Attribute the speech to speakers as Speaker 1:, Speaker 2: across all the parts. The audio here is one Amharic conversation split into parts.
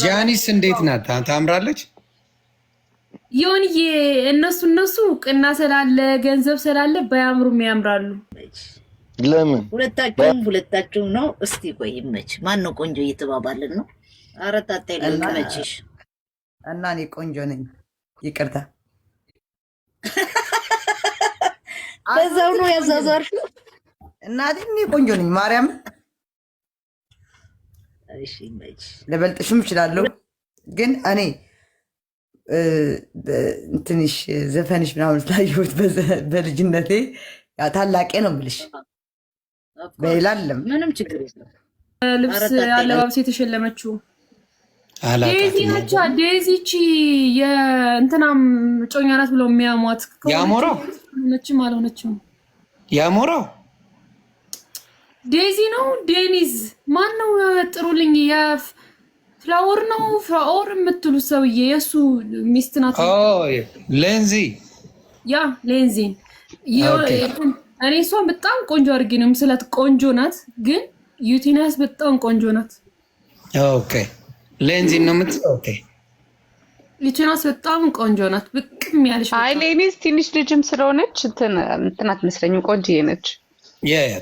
Speaker 1: ጃኒስ እንዴት ናት? ታምራለች።
Speaker 2: ይሁንዬ እነሱ ቅና ስላለ ገንዘብ ስላለ ባያምሩም ያምራሉ።
Speaker 3: ለምን
Speaker 4: ሁለታችሁም ነው? እስቲ ቆይ ይመች። ማን ነው ቆንጆ እየተባባልን ነው? ኧረ ታጣ ይመችሽ።
Speaker 5: እና እኔ ቆንጆ ነኝ። ይቅርታ
Speaker 4: በዛው ነው ያዛዛር።
Speaker 5: እናቴ እኔ ቆንጆ ነኝ። ማርያም
Speaker 4: እሺ ይመች።
Speaker 5: ልበልጥሽም እችላለሁ ግን እኔ ትንሽ ዘፈንሽ ምናምን ስላየሁት በልጅነቴ ታላቄ ነው የምልሽ። በይላለም
Speaker 4: ምንም ችግር የለም።
Speaker 2: ልብስ አለባበስ የተሸለመችው ዴዚ ነች። ዴዚቺ የእንትናም ጮኛ ናት ብለው የሚያሟት
Speaker 1: ያሞራው
Speaker 2: ነችም አልሆነችም።
Speaker 1: ያሞራው
Speaker 2: ዴዚ ነው። ዴኒዝ ማን ነው? ጥሩልኝ። ፍላወር ነው ፍራኦር የምትሉ ሰውዬ የእሱ ሚስት ናት።
Speaker 1: ሌንዚ
Speaker 2: ያ ሌንዚ። እኔ እሷን በጣም ቆንጆ አድርጌ ነው ምስላት። ቆንጆ ናት ግን ዩቲናስ በጣም ቆንጆ ናት።
Speaker 1: ኦኬ ሌንዚ ነው ኦኬ
Speaker 2: ዩቲናስ በጣም ቆንጆ ናት። ብቅም ያለሽ
Speaker 6: አይ ሌኒስ ትንሽ ልጅም ስለሆነች እንትናት መስለኝ ቆንጆዬ ነች።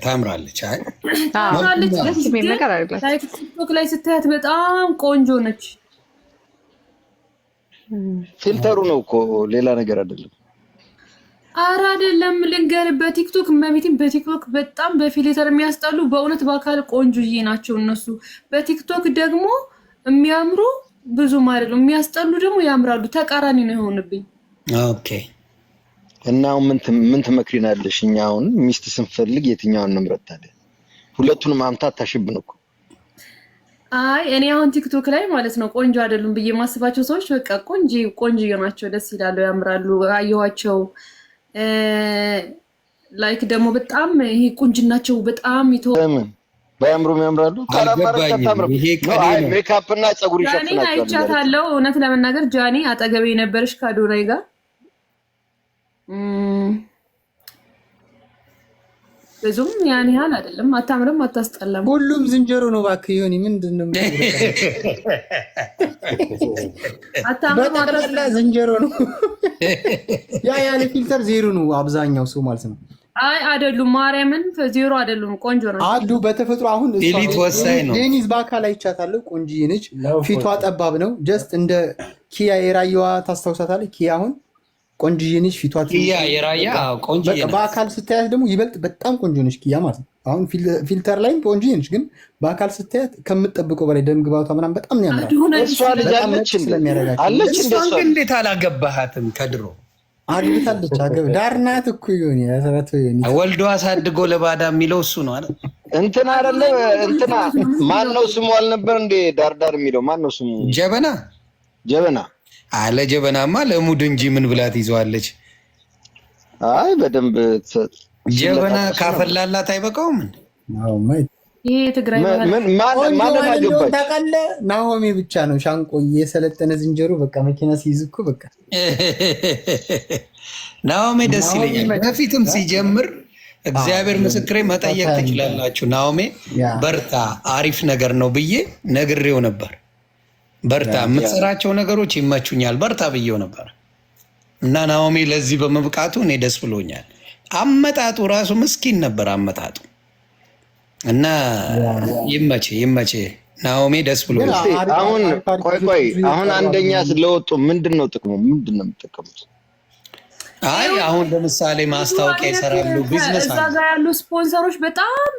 Speaker 1: ታምራለች። አይ
Speaker 2: ታምራለች።
Speaker 6: ደስ የሚል ነገር አይደለም።
Speaker 2: ቲክቶክ ላይ ስታያት በጣም ቆንጆ ነች።
Speaker 3: ፊልተሩ ነው እኮ ሌላ ነገር አይደለም።
Speaker 2: ኧረ አይደለም ልንገርህ፣ በቲክቶክ መቤቴን በቲክቶክ በጣም በፊልተር የሚያስጠሉ በእውነት በአካል ቆንጆዬ ናቸው እነሱ። በቲክቶክ ደግሞ የሚያምሩ ብዙም አይደሉም፣ የሚያስጠሉ ደግሞ ያምራሉ። ተቃራኒ ነው የሆነብኝ።
Speaker 3: ኦኬ እና ምን ትመክሪናለሽ? እኛ አሁን ሚስት ስንፈልግ የትኛውን እንምረጣለን? ሁለቱንም አምታት ታሽብን እኮ።
Speaker 2: አይ እኔ አሁን ቲክቶክ ላይ ማለት ነው ቆንጆ አይደሉም ብዬ የማስባቸው ሰዎች በቃ ቆንጆ ናቸው፣ ደስ ይላሉ፣ ያምራሉ። አየኋቸው ላይክ ደግሞ በጣም ይሄ ቁንጅናቸው በጣም
Speaker 3: ለምን ባያምሩም ያምራሉ። ሜካፕ እና ፀጉር ይሸፍናቸዋል።
Speaker 2: ጃኒ አይቻታለሁ። እውነት ለመናገር ጃኒ አጠገቤ ነበረች ከአዶናይ ጋር ብዙም ያን ያህል አይደለም። አታምርም፣ አታስጠላም።
Speaker 7: ሁሉም ዝንጀሮ ነው እባክህ። ይሁን ምንድነው? በጠቅላላ ዝንጀሮ ነው። ያ ያለ ፊልተር ዜሮ ነው አብዛኛው ሰው ማለት ነው።
Speaker 2: አይ አይደሉም፣ ማርያምን ዜሮ አይደሉም፣ ቆንጆ ነው
Speaker 7: አሉ በተፈጥሮ። አሁን
Speaker 1: ኤሊት ወሳኝ ነው።
Speaker 7: ዴኒዝ በአካል አይቻታለሁ፣ ቆንጆዬ ነች። ፊቷ ጠባብ ነው። ጀስት እንደ ኪያ የራያዋ ታስታውሳታለህ? ኪያ አሁን ቆንጆዬ ነች። ፊቷ
Speaker 1: ኪያ የራያ ቆንጆዬ ነች።
Speaker 7: በአካል ስታያት ደግሞ ይበልጥ በጣም ቆንጆ ነች ኪያ ማለት ነው። አሁን ፊልተር ላይም ቆንጆዬ ነች፣ ግን በአካል ስታያት ከምትጠብቀው በላይ ደም ግባቷ ምናምን በጣም ያምራል።
Speaker 3: እሷ ልጅ አለች አለች።
Speaker 1: እሷን ግን እንዴት አላገባሃትም? ከድሮ
Speaker 7: አግብታለች። ዳር ናት እኮ ይሁን
Speaker 1: ወልዶ አሳድጎ ለባዳ የሚለው እሱ ነው አይደል?
Speaker 3: እንትና አይደለ እንትና ማን ነው ስሙ አልነበር እንዴ? ዳርዳር የሚለው ማን ነው ስሙ? ጀበና
Speaker 1: አለ። ጀበናማ ለሙድ እንጂ ምን ብላት ይዘዋለች?
Speaker 3: አይ በደንብ
Speaker 1: ጀበና ካፈላላት አይበቃውም።
Speaker 2: ይሄ ትግራይ
Speaker 7: ታውቃለህ? ናሆሜ ብቻ ነው ሻንቆ የሰለጠነ ዝንጀሮ። በቃ መኪና ሲይዝ እኮ በቃ
Speaker 1: ናሆሜ ደስ ይለኛል። በፊትም ሲጀምር እግዚአብሔር ምስክሬ መጠየቅ ትችላላችሁ። ናሆሜ በርታ፣ አሪፍ ነገር ነው ብዬ ነግሬው ነበር። በርታ፣ የምትሰራቸው ነገሮች ይመቹኛል፣ በርታ ብዬው ነበር እና ናሆሜ ለዚህ በመብቃቱ እኔ ደስ ብሎኛል። አመጣጡ ራሱ ምስኪን ነበር አመጣጡ እና ይመቼ ናሆሜ ደስ ብሎኛል።
Speaker 3: አሁን ቆይ አሁን አንደኛ ስለወጡ ምንድን ነው ጥቅሙ? ምንድን ነው የምጠቀሙት?
Speaker 1: አይ አሁን ለምሳሌ ማስታወቂያ ይሰራሉ፣ ቢዝነስ
Speaker 2: እዛ ጋር ያሉ ስፖንሰሮች በጣም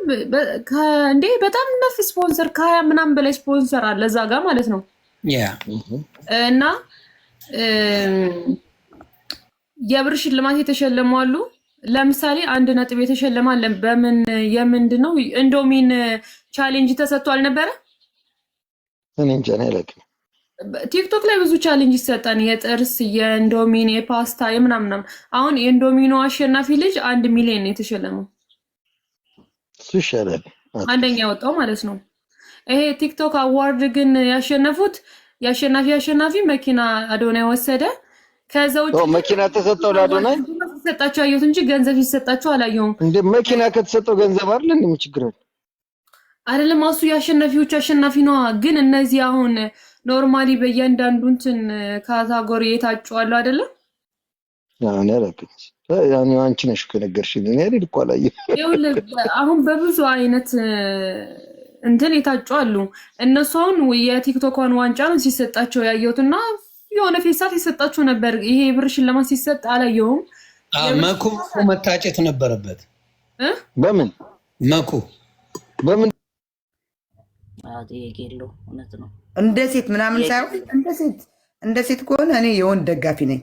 Speaker 2: በጣም ነፍ ስፖንሰር ከ20 ምናምን በላይ ስፖንሰር አለ እዛ ጋር ማለት ነው። እና የብር ሽልማት የተሸለሙ አሉ። ለምሳሌ 1 ነጥብ የተሸለመ አለ። በምን የምንድን ነው ኢንዶሚን ቻሌንጅ ተሰጥቷል ነበረ።
Speaker 3: እኔ እንጃ ነው ያለቀው።
Speaker 2: ቲክቶክ ላይ ብዙ ቻሌንጅ ይሰጣል። የጥርስ፣ የኢንዶሚን፣ የፓስታ የምናምን። አሁን የኢንዶሚኖ አሸናፊ ልጅ 1 ሚሊዮን የተሸለመው
Speaker 3: እሱ ይሻላል፣
Speaker 2: አንደኛ ወጣው ማለት ነው። ይሄ ቲክቶክ አዋርድ ግን ያሸነፉት የአሸናፊ መኪና አዶናይ ወሰደ። ከዛ ውጭ
Speaker 3: መኪና ተሰጠው ለአዶናይ
Speaker 2: ተሰጣቸው አየሁት እንጂ ገንዘብ ሲሰጣቸው አላየሁም።
Speaker 3: እንደ መኪና ከተሰጠው ገንዘብ አይደል እንዴ ችግር አለ?
Speaker 2: አይደለም እሱ የአሸናፊዎች አሸናፊ ነዋ። ግን እነዚህ አሁን ኖርማሊ በእያንዳንዱ እንትን ካታጎሪ የታጩ አሉ አይደለም?
Speaker 3: ያኔ አላውቅም። ያኔ አንቺ ነሽ ከነገርሽኝ እኔ አይደል እኮ አላየሁም።
Speaker 2: አሁን በብዙ አይነት እንትን የታጩ አሉ። እነሱ አሁን የቲክቶኳን ዋንጫ ነው ሲሰጣቸው ያየሁትና የሆነ ፌሳት ይሰጣቸው ነበር። ይሄ ብር ሽልማት ሲሰጥ አላየሁም።
Speaker 1: መኩ መታጨት ነበረበት።
Speaker 3: በምን
Speaker 1: መኩ
Speaker 3: በምን
Speaker 4: ጌሎ እውነት ነው።
Speaker 5: እንደ ሴት ምናምን ሳይሆን እንደ ሴት ከሆነ እኔ የወንድ ደጋፊ ነኝ።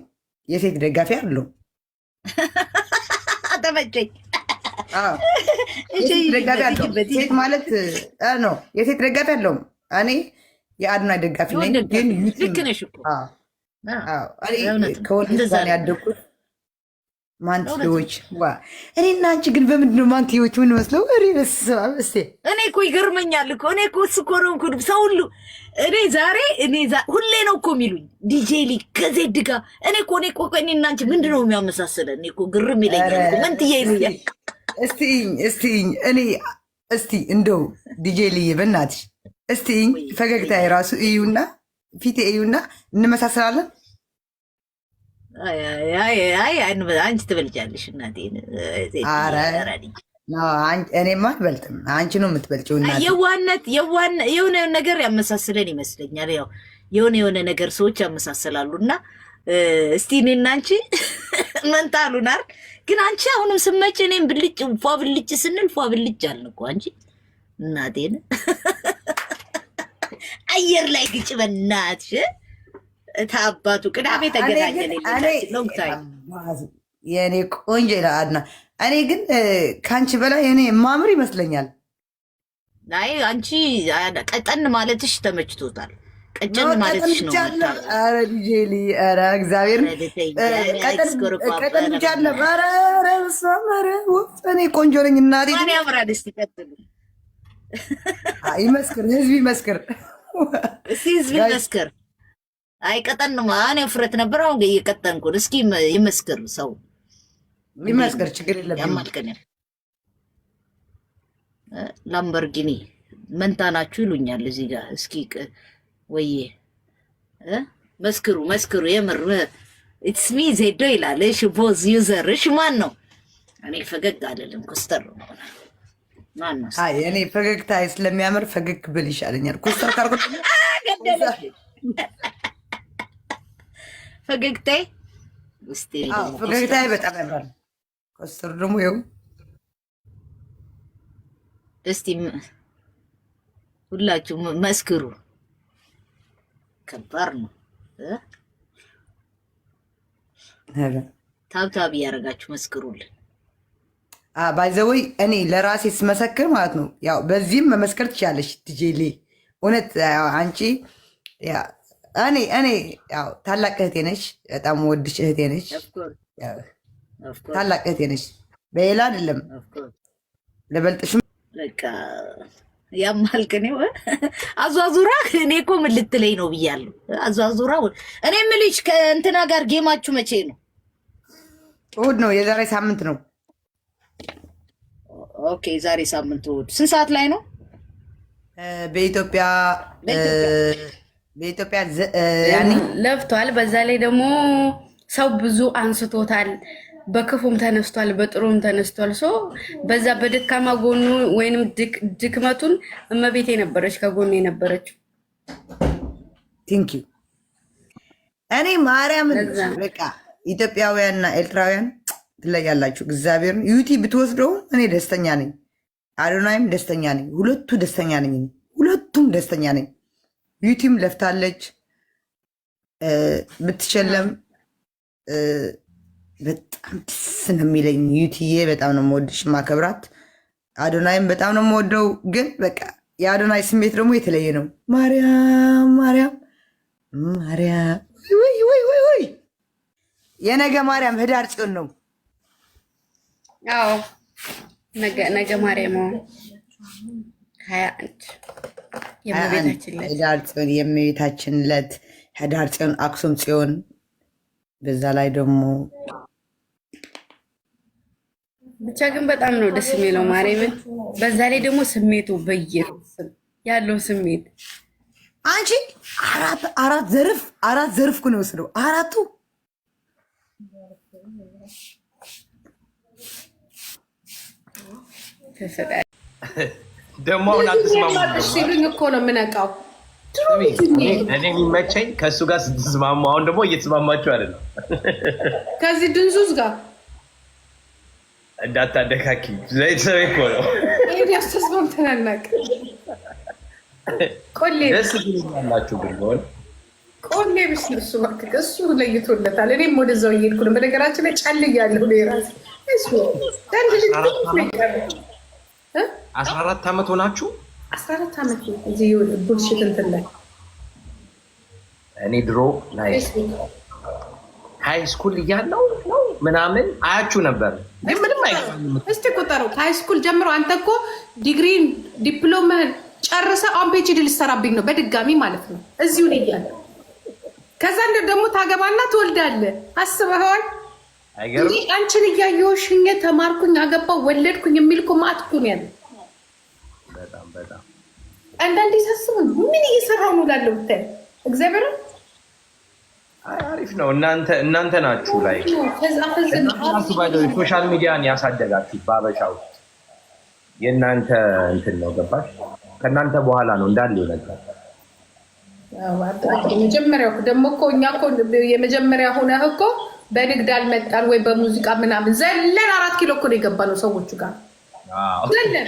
Speaker 5: የሴት ደጋፊ አለው።
Speaker 4: ተመቸኝ።
Speaker 5: ደጋፊ አለው። ሴት ማለት ነው። የሴት ደጋፊ አለው። እኔ የአድናይ ደጋፊ ነኝ። ግን
Speaker 4: ልክ ነሽ እኮ
Speaker 5: ከወንድ ጋር ያደኩት ማንቲዎች እኔና አንቺ ግን በምንድነው ማንቲዎች ምን መስለው?
Speaker 4: እኔ እኮ ይገርመኛል እኮ እኔ እኮ ስኮረንኩ ሰው ሁሉ እኔ ሁሌ ነው እኮ የሚሉኝ ዲጄ ሊ ከዜድ ጋር እኔ እኮ እኔና አንቺ ምንድነው የሚያመሳስለን? እኔ እኮ ግርም ይለኛል እኮ መንትዬ ይሉኛል። እስቲ እንደው ዲጄ ሊ በእናትሽ እስቲ ፈገግታ የራሱ እዩና ፊቴ እዩና እንመሳሰላለን። አንቺ ትበልጫለሽ እናቴ።
Speaker 5: እኔማ አልበልጥም፣ አንቺ ነው የምትበልጪው።
Speaker 4: የዋነት የሆነ ነገር ያመሳስለን ይመስለኛል። ያው የሆነ ነገር ሰዎች ያመሳስላሉ። እና እስቲ እኔና አንቺ መንታ አሉናል። ግን አንቺ አሁንም ስመጭ እኔም ብልጭ ፏ ብልጭ ስንል ፏ ብልጭ አልን እኮ አንቺ እናቴን። አየር ላይ ግጭ በናትሽ ታባቱ ቅዳሜ ተገናኘን።
Speaker 5: የኔ ቆንጆ ይላልና እኔ ግን ከአንቺ በላይ እኔ ማምር ይመስለኛል።
Speaker 4: አይ አንቺ ቀጠን ማለትሽ ተመችቶታል። ቀጨን ማለትሽ ነው።
Speaker 5: ኧረ ዲጄሊ ኧረ እግዚአብሔር ቀጠን ብቻ አለ። ኧረ እኔ ቆንጆ ነኝ እናቴ።
Speaker 4: ማን ያምራል? እስቲ ቀጥሉ።
Speaker 5: ይመስክር፣ ህዝብ ይመስክር።
Speaker 4: እስቲ ህዝብ ይመስክር። አይ ቀጠን ነው ማን ፍረት ነበር። አሁን እየቀጠንኩ እስኪ ይመስክር፣ ሰው
Speaker 5: ይመስክር። ችግር የለም።
Speaker 4: ያማልከኝ ላምበርጊኒ መንታ ናችሁ ይሉኛል እዚህ ጋር። እስኪ ወይዬ መስክሩ። የምር ኢትስ ሚ ዜዶ ይላል። እሺ ቦዝ ዩዘር። እሺ ማን ነው? እኔ ፈገግ አልልም፣ ኮስተር ነው። ማን ነው?
Speaker 5: አይ እኔ ፈገግታ ስለሚያምር ፈገግ ብል ይሻለኛል። ኮስተር ካርጎ
Speaker 4: ፈገግታዬ
Speaker 5: በጣም ያምራል። ኮስተር ደግሞ ይኸው።
Speaker 4: እስቲ ሁላችሁ መስክሩ። ከባድ ነው። ታብታብ እያደረጋችሁ መስክሩልን።
Speaker 5: ባይዘወይ እኔ ለራሴ ስመሰክር ማለት ነው። ያው በዚህም መመስከር ትችላለች ትጄሌ። እውነት አንቺ እኔ ያው ታላቅ እህቴ ነች። በጣም ወድሽ እህቴ ነች። ታላቅ እህቴ ነች። በሌላ አይደለም ለበልጥሽም
Speaker 4: በቃ ያማልከኝ አዟዙራ። እኔ እኮ ምን ልትለኝ ነው ብያለሁ። አዟዙራ እኔ የምልሽ ከእንትና ጋር ጌማችሁ መቼ ነው?
Speaker 5: እሑድ ነው። የዛሬ ሳምንት ነው።
Speaker 4: ኦኬ ዛሬ ሳምንት እሑድ። ስንት ሰዓት ላይ ነው?
Speaker 5: በኢትዮጵያ ያኔ
Speaker 6: ለፍቷል። በዛ ላይ ደግሞ ሰው ብዙ አንስቶታል። በክፉም ተነስቷል፣ በጥሩም ተነስቷል። ሶ በዛ በደካማ ጎኑ ወይንም ድክመቱን እመቤቴ ነበረች ከጎኑ የነበረችው።
Speaker 5: ቲንክ ዩ። እኔ ማርያም በቃ ኢትዮጵያውያንና ኤርትራውያን ትለያላችሁ። እግዚአብሔርን ዩቲ ብትወስደው እኔ ደስተኛ ነኝ። አዶናይም ደስተኛ ነኝ። ሁለቱም ደስተኛ ነኝ። ዩቲም ለፍታለች ብትሸለም በጣም ደስ ነው የሚለኝ። ዩቲዬ በጣም ነው የምወድሽ ማከብራት። አዶናይም በጣም ነው የምወደው። ግን በቃ የአዶናይ ስሜት ደግሞ የተለየ ነው። ማርያም ወይ የነገ ማርያም ህዳር ጽዮን ነው።
Speaker 6: አዎ ነገ ማርያም 21
Speaker 5: ህዳር ጽዮን የእመቤታችን ዕለት ህዳር ጽዮን አክሱም ጽዮን። በዛ ላይ ደግሞ
Speaker 6: ብቻ ግን በጣም ነው ደስ የሚለው ማርያምን። በዛ ላይ ደግሞ ስሜቱ ያለው ስሜት
Speaker 5: አንቺ አራት ዘርፍ እኮ ነው የወሰደው። አራቱ
Speaker 8: ደግሞ አሁን አትስማሙ
Speaker 6: ሲሉኝ እኮ ነው የምነቃው።
Speaker 8: እኔ የሚመቸኝ ከእሱ ጋር ስትስማሙ፣ አሁን ደግሞ እየተስማማችሁ አይደለም።
Speaker 6: ከዚህ ድንዙዝ ጋር
Speaker 8: እንዳታደካኪ ቤተሰብ እኮ ነው።
Speaker 6: ይሄን ያስተስማምተን አናውቅም። ቆሌ
Speaker 8: ደስ ይላላችሁ ግን ሆነ
Speaker 6: ቆሌ ብስ እሱ እባክህ እሱ ለይቶለታል። እኔም ወደዛው እየሄድኩ ነው። በነገራችን ላይ ጨልያለሁ ነው የራሴ እሱ አንድ ልጅ
Speaker 8: 14 ዓመት ሆናችሁ?
Speaker 6: 14 ዓመት እዚህ ቡልሽት እንትን ላይ
Speaker 8: እኔ ድሮ ላይ ሃይ ስኩል እያለሁ ምናምን አያችሁ ነበር። ምንም አይገባኝም።
Speaker 6: እስቲ ቁጠረው ከሃይ ስኩል ጀምሮ። አንተ እኮ ዲግሪን ዲፕሎማህን ጨርሰህ አሁን ፒኤችዲ ልትሰራብኝ ነው በድጋሚ ማለት ነው እዚሁ ላይ እያለ። ከዛ ደግሞ ታገባና ትወልዳለህ። አስበኸዋል? እንዲህ አንቺን እያየሁሽ ተማርኩኝ፣ አገባሁ፣ ወለድኩኝ የሚል እኮ ማት እኮ ነው ያለው።
Speaker 8: በጣም
Speaker 6: አንዳንዴ ሳስበው ምን እየሰራሁ ነው እላለሁ። ብታይ እግዚአብሔር
Speaker 8: አሪፍ ነው። እናንተ ናችሁ ላይ ሶሻል ሚዲያን ያሳደጋችሁ በአበሻ ውስጥ የእናንተ እንትን ነው። ገባሽ? ከእናንተ በኋላ ነው እንዳለ ይነገር።
Speaker 6: መጀመሪያው ደግሞ እኮ እኛ እኮ የመጀመሪያ ሆነህ እኮ በንግድ አልመጣን ወይ በሙዚቃ ምናምን ዘለን 4 ኪሎ እኮ ነው የገባነው ሰዎቹ ጋር ዘለን።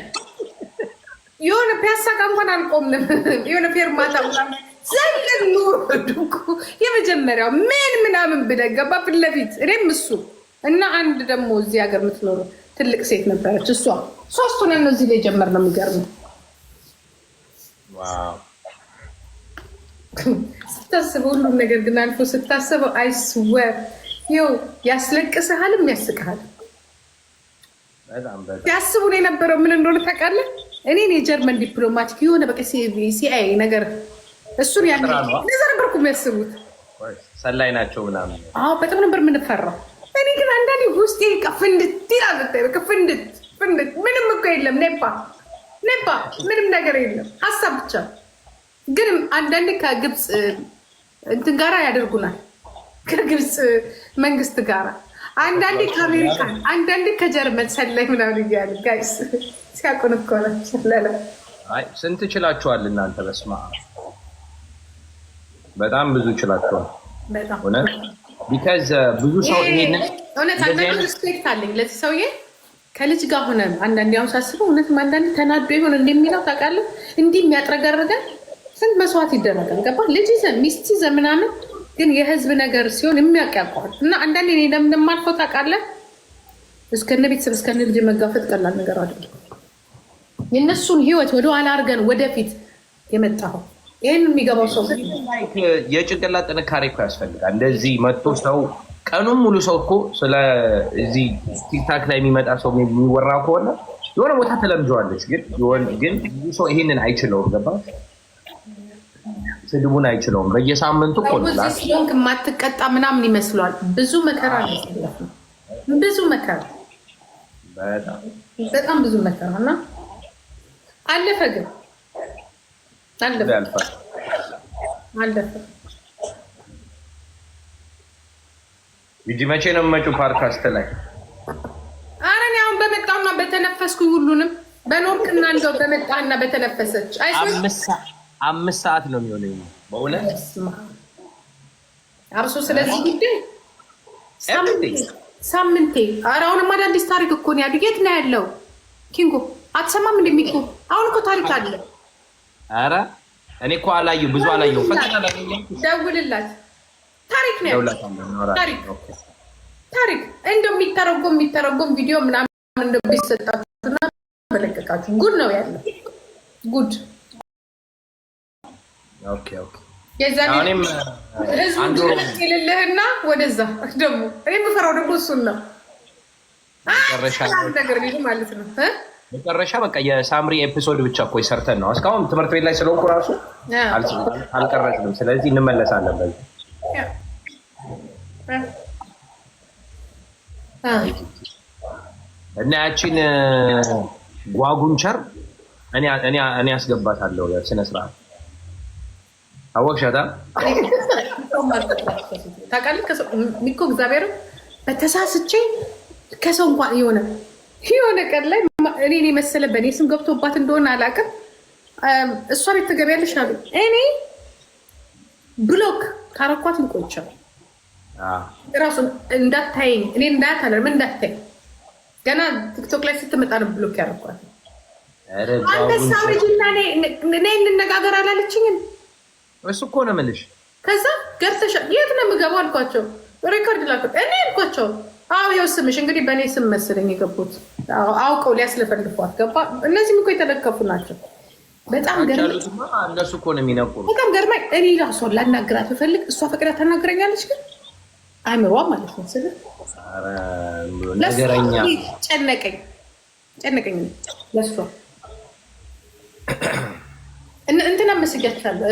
Speaker 6: የሆነ ፒያሳ ጋር እንኳን አልቆምንም። የሆነ ፌርማታ ዘለን ኑሮ እኮ የመጀመሪያው ምን ምናምን ብለህ ገባ ፊት ለፊት እኔም እሱ እና አንድ ደግሞ እዚህ ሀገር የምትኖሩ ትልቅ ሴት ነበረች። እሷ 3 ሆነን ነው እዚህ ላይ ጀመርነው። የሚገርምህ ስታስበው ሁሉም ነገር ግን አልፎ ስታስበው አይስወር ይኸው ያስለቅስሃልም ያስቅሃል። ሲያስቡን የነበረው ምን እንደሆነ ታውቃለህ? እኔን የጀርመን ዲፕሎማቲክ የሆነ በቃ ሲአይ ነገር እሱን ያ ነዛ ነበርኩ የሚያስቡት።
Speaker 8: ሰላይ ናቸው ምናምን።
Speaker 6: አዎ በጣም ነበር የምንፈራው። እኔ ግን አንዳንዴ ውስጤ ፍንድት ይላል። ፍንድት ምንም እኮ የለም። ኔፓ ምንም ነገር የለም። ሀሳብ ብቻ ግን አንዳንዴ ከግብፅ እንትን ጋራ ያደርጉናል። ከግብፅ መንግስት ጋራ አንዳንዴ ከአሜሪካ አንዳንዴ ከጀርመን ሰላይ ምናምን እያሉ ጋይስ ሲያቁን እኮ ነው።
Speaker 8: ስንት ችላችኋል እናንተ? በስመ አብ በጣም ብዙ ችላችኋል። ቢካዝ ብዙ ሰው ይሄንን
Speaker 6: እውነት አንዳንድ ሪስፔክት አለኝ ለዚህ ሰውዬ። ከልጅ ጋር ሆነ አንዳንዴ አሁን ሳስበው እውነትም አንዳንዴ ተናዶ ይሆን እንደሚለው ታውቃለህ። እንዲህ የሚያጥረገርገን ስንት መስዋዕት ይደረጋል። ገባ? ልጅ ይዘህ ሚስት ይዘህ ምናምን ግን የህዝብ ነገር ሲሆን የሚያውቀዋል። እና አንዳንዴ እኔ ለምን የማልፈው ታውቃለህ? እስከነ ቤተሰብ እስከነ ልጅ መጋፈጥ ቀላል ነገር አይደለም። የእነሱን ህይወት ወደኋላ አድርገን ወደፊት የመጣኸው ይህን የሚገባው ሰው
Speaker 8: የጭንቅላት ጥንካሬ እኮ ያስፈልጋል። እንደዚህ መጥቶ ሰው ቀኑን ሙሉ ሰው እኮ ስለዚህ ቲክታክ ላይ የሚመጣ ሰው የሚወራ ከሆነ የሆነ ቦታ ተለምጀዋለች። ግን ብዙ ሰው ይሄንን አይችለውም። ገባ? ስድቡን አይችለውም። በየሳምንቱ እኮ
Speaker 6: ሲሆን የማትቀጣ ምናምን ይመስለዋል። ብዙ መከራ ነው። ብዙ መከራ በጣም ብዙ መከራ እና አለፈ። ግን አለፈ።
Speaker 8: ይጂ መቼ ነው የምመጪው ፓድካስት ላይ?
Speaker 6: ኧረ እኔ አሁን በመጣሁና በተነፈስኩኝ ሁሉንም በኖርክና እንደው በመጣህና በተነፈሰች
Speaker 8: 5 ሰዓት ነው የሚሆነኝ በእውነት
Speaker 6: አብሶ ስለዚህ ጉዳይ ሳምንቴ። ኧረ አሁንም አዳዲስ ታሪክ እኮ ነው ያለው። የት ነው ያለው? ኪንጎ አትሰማም? እንደሚቁ አሁን እኮ ታሪክ አለ። ኧረ
Speaker 8: እኔ እኮ አላየሁ፣ ብዙ አላየሁ። ፈተና ላይ
Speaker 6: ደውልላት። ታሪክ ነው ያለው። ታሪክ እንደው የሚተረጎም ቪዲዮ ምናምን እንደው ቢሰጣችሁና በለቀቃችሁ ጉድ ነው ያለው። ጉድ
Speaker 8: ኦኬ
Speaker 6: የዛኔ ህዝቡ የሌለህና ወደዛ ደግሞ እኔ የምፈራው ደግሞ እሱን ነው። ነገር ማለት ነው
Speaker 8: መጨረሻ በቃ የሳምሪ ኤፒሶድ ብቻ እኮ ሰርተን ነው። እስካሁን ትምህርት ቤት ላይ ስለሆንኩ ራሱ አልቀረጽንም። ስለዚህ እንመለሳለን በዚህ እና ያቺን ጓጉንቸር እኔ አስገባታለሁ ስነ ስርዓት አወቅሻታ
Speaker 9: ታውቃለህ። ሚኮ እግዚአብሔር በተሳስቼ ከሰው እንኳን የሆነ ቀን ላይ እኔ መሰለ በእኔ ስም ገብቶባት እንደሆነ አላውቅም። እሷ ቤት ትገቢያለሽ አሉ። እኔ ብሎክ ካረኳት እንቆይቻል ራሱን እንዳታየኝ እኔ እንዳታለር ምን እንዳታየኝ ገና ቲክቶክ ላይ ስትመጣ ነው ብሎክ ያረኳት። አንበሳ ልጅና እኔ እንነጋገር አላለችኝም።
Speaker 8: እሱ እኮ ነው የምልሽ።
Speaker 9: ከዛ ገብተሻል የት ነው የምገባው አልኳቸው። ሪኮርድ ላኩ እኔ አልኳቸው። አዎ ይኸው ስምሽ እንግዲህ በእኔ ስም መሰለኝ የገቡት አውቀው ሊያስለፈልፏት ገባ። እነዚህም እኮ የተለከፉ ናቸው። በጣም ገርመኝ።
Speaker 8: እነሱ እኮ ነው የሚነቁሩ።
Speaker 9: በጣም ገርመኝ። እኔ ራሷን ላናግራት ብፈልግ እሷ ፈቅዳ ታናግረኛለች። ግን አይምሯ ማለት ነው ስል
Speaker 8: ነገረኛ
Speaker 9: ጨነቀኝ ለሷ እንትና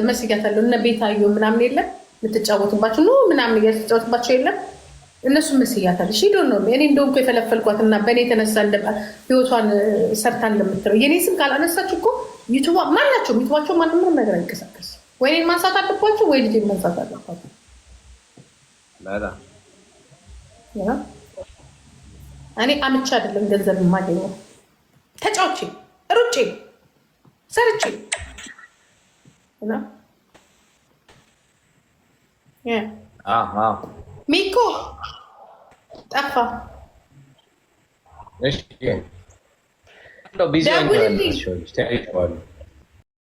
Speaker 9: መስጊያታለሁ እነ ቤታዮ ምናምን የለም የምትጫወትባቸው ነው ምናምን እያልተጫወትባቸው የለም እነሱ መስጊያታለሁ። እሺ ዶን ነው እኔ እንደውም እኮ የፈለፈልኳት እና በእኔ የተነሳ ህይወቷን ሰርታ እንደምትለው የኔ ስም ካላነሳች እኮ ዩቱባ ማናቸውም ዩቱባቸው ማንም ነገር አይንቀሳቀስ። ወይ እኔን ማንሳት አለባቸው ወይ ልጄን ማንሳት አለባቸው። እኔ አምቻ አይደለም ገንዘብ የማገኘው ተጫውቼ ሩጬ ሰርቼ ሚኮ ጠፋ።
Speaker 8: ደውልልኝ